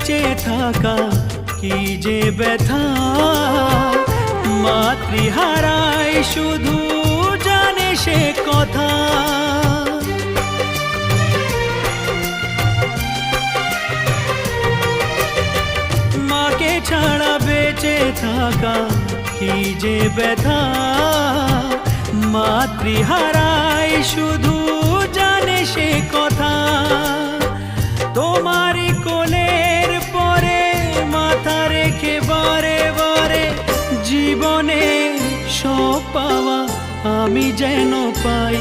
বেঁচে থাকা কি যে ব্যথা, মাতৃহারাই শুধু জানে সে কথা। মাকে ছাড়া বেঁচে থাকা কি যে ব্যথা, মাতৃহারাই শুধু জানে সে কথা। তোমারই কোলের পরে মাথা রেখে বারে বারে জীবনে সব পাওয়া আমি যেন পাই।